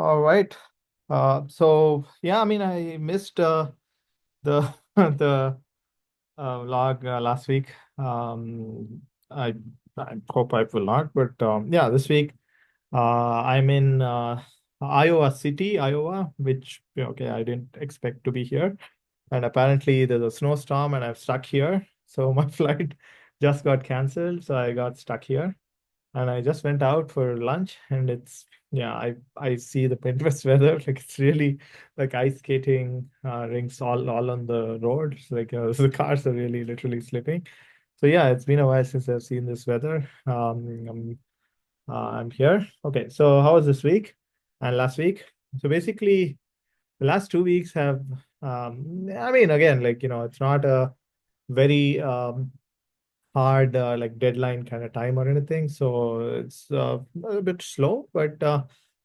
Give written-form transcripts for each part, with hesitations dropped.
All right. So yeah, I mean, I missed the the vlog last week. I I hope I will not, but yeah, this week I'm in Iowa City, Iowa, which okay, I didn't expect to be here, and apparently there's a snowstorm, and I'm stuck here. So my flight just got canceled, so I got stuck here. And I just went out for lunch, and it's yeah, I see the Pinterest weather. Like it's really like ice skating rinks all on the roads. Like the cars are really literally slipping. So yeah, it's been a while since I've seen this weather. I'm here. Okay, so how was this week and last week? So basically, the last 2 weeks have I mean, again, like it's not a very hard like deadline kind of time or anything. So it's a bit slow, but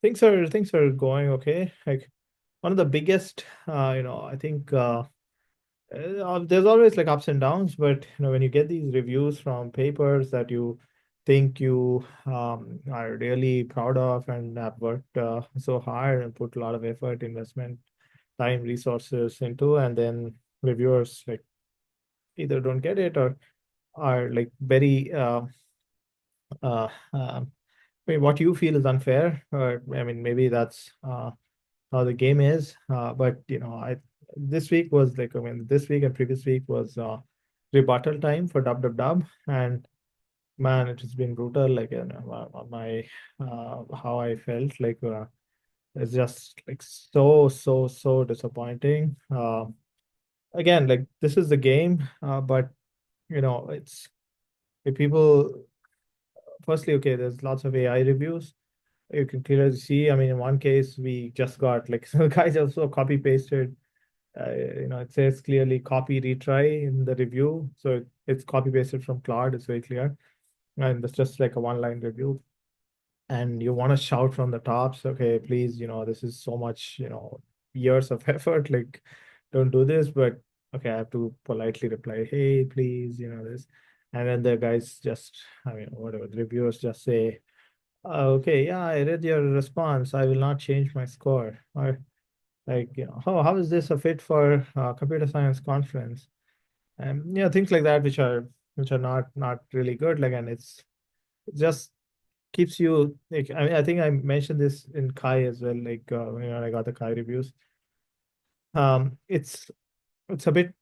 things are going okay. Like one of the biggest, I think there's always like ups and downs, but when you get these reviews from papers that you think you are really proud of and have worked so hard and put a lot of effort, investment, time, resources into, and then reviewers like either don't get it or are like very I mean, what you feel is unfair, or I mean, maybe that's how the game is. But I this week was like, I mean, this week and previous week was rebuttal time for dub, and man, it has been brutal. Like, my how I felt like it's just like so disappointing. Again, like this is the game, but it's if people firstly, okay, there's lots of AI reviews. You can clearly see. I mean, in one case, we just got like so the guys also copy pasted. It says clearly copy retry in the review, so it's copy pasted from Claude. It's very clear, and it's just like a one-line review. And you want to shout from the tops, okay, please, this is so much, years of effort. Like, don't do this. But okay, I have to politely reply, hey, please, this. And then the guys just, I mean, whatever, the reviewers just say, okay, yeah, I read your response. I will not change my score. Or like, how is this a fit for computer science conference? And things like that, which are not really good. Like, and it just keeps you like. I mean, I think I mentioned this in Kai as well. Like, when I got the Kai reviews. It's a bit.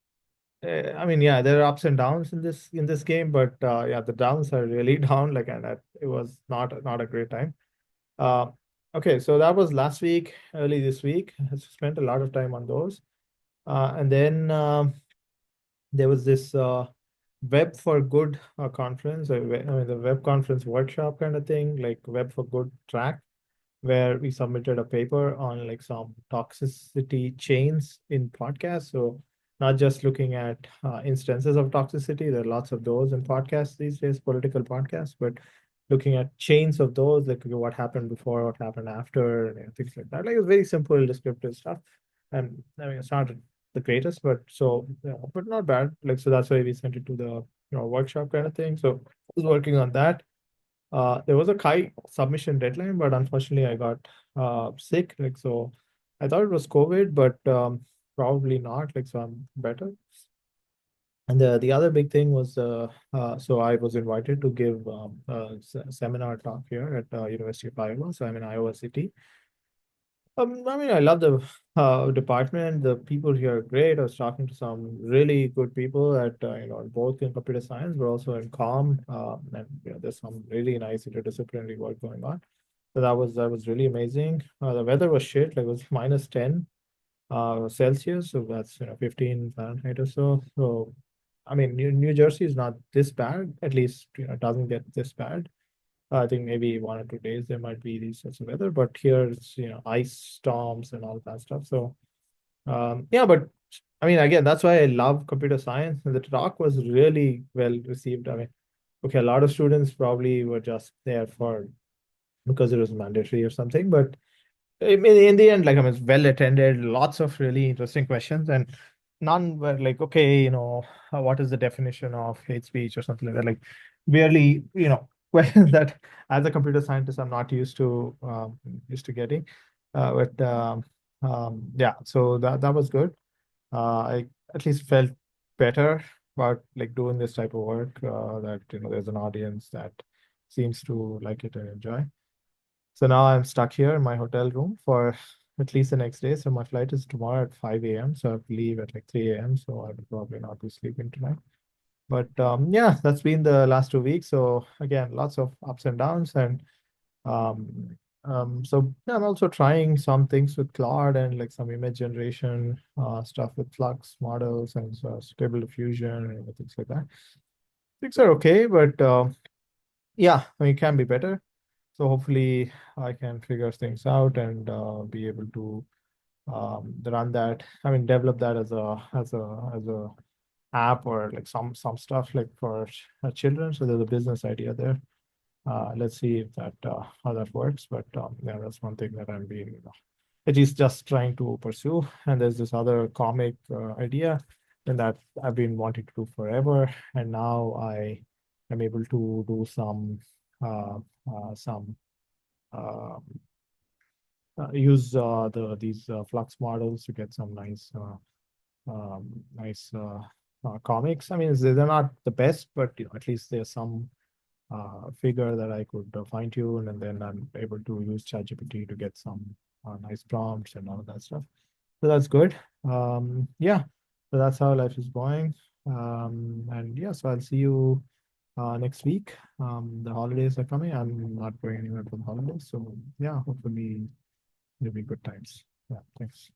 I mean, yeah, there are ups and downs in this game, but yeah, the downs are really down. Like, and it was not a great time. Uh, okay, so that was last week, early this week. I spent a lot of time on those. And then there was this Web for Good conference, I mean, the web conference workshop kind of thing, like Web for Good track, where we submitted a paper on like some toxicity chains in podcasts. So not just looking at instances of toxicity, there are lots of those in podcasts these days, political podcasts, but looking at chains of those, like okay, what happened before, what happened after, and things like that. Like it's very simple, descriptive stuff. And I mean, it's not the greatest, but so but not bad. Like so, that's why we sent it to the workshop kind of thing. So I was working on that. There was a Kai submission deadline, but unfortunately I got sick. Like so, I thought it was COVID, but probably not. Like so, I'm better. And the other big thing was so I was invited to give a seminar talk here at University of Iowa. So I'm in Iowa City. I mean, I love the department. The people here are great. I was talking to some really good people at both in computer science, but also in comm. And there's some really nice interdisciplinary work going on. So that was really amazing. The weather was shit. Like it was -10 Celsius, so that's 15 Fahrenheit or so. So I mean, New Jersey is not this bad. At least it doesn't get this bad. I think maybe 1 or 2 days there might be these sorts of weather, but here it's ice storms and all that stuff. So yeah, but I mean again that's why I love computer science, and the talk was really well received. I mean, okay, a lot of students probably were just there for because it was mandatory or something, but in the end, like I mean, it's well attended, lots of really interesting questions, and none were like, okay, what is the definition of hate speech or something like that? Like, barely, questions that as a computer scientist I'm not used to getting. But yeah, so that was good. I at least felt better about like doing this type of work. That there's an audience that seems to like it and enjoy. So now I'm stuck here in my hotel room for at least the next day. So my flight is tomorrow at 5 a.m. So I have to leave at like 3 a.m. So I will probably not be sleeping tonight. But yeah, that's been the last 2 weeks. So again, lots of ups and downs. And um, so yeah, I'm also trying some things with Claude and like some image generation stuff with Flux models and so Stable Diffusion and things like that. Things are okay, but yeah, I mean, it can be better. So hopefully I can figure things out and be able to run that. I mean, develop that as a app or like some stuff like for children. So there's a business idea there. Let's see if that how that works. But yeah, that's one thing that I'm being at least just trying to pursue. And there's this other comic idea and that I've been wanting to do forever. And now I am able to do some um, use these Flux models to get some nice comics. I mean, they're not the best, but at least there's some figure that I could fine tune, and then I'm able to use ChatGPT to get some nice prompts and all of that stuff. So that's good. Yeah, so that's how life is going. And yeah, so I'll see you next week. The holidays are coming. I'm not going anywhere for the holidays, so yeah, hopefully it'll be good times. Yeah, thanks.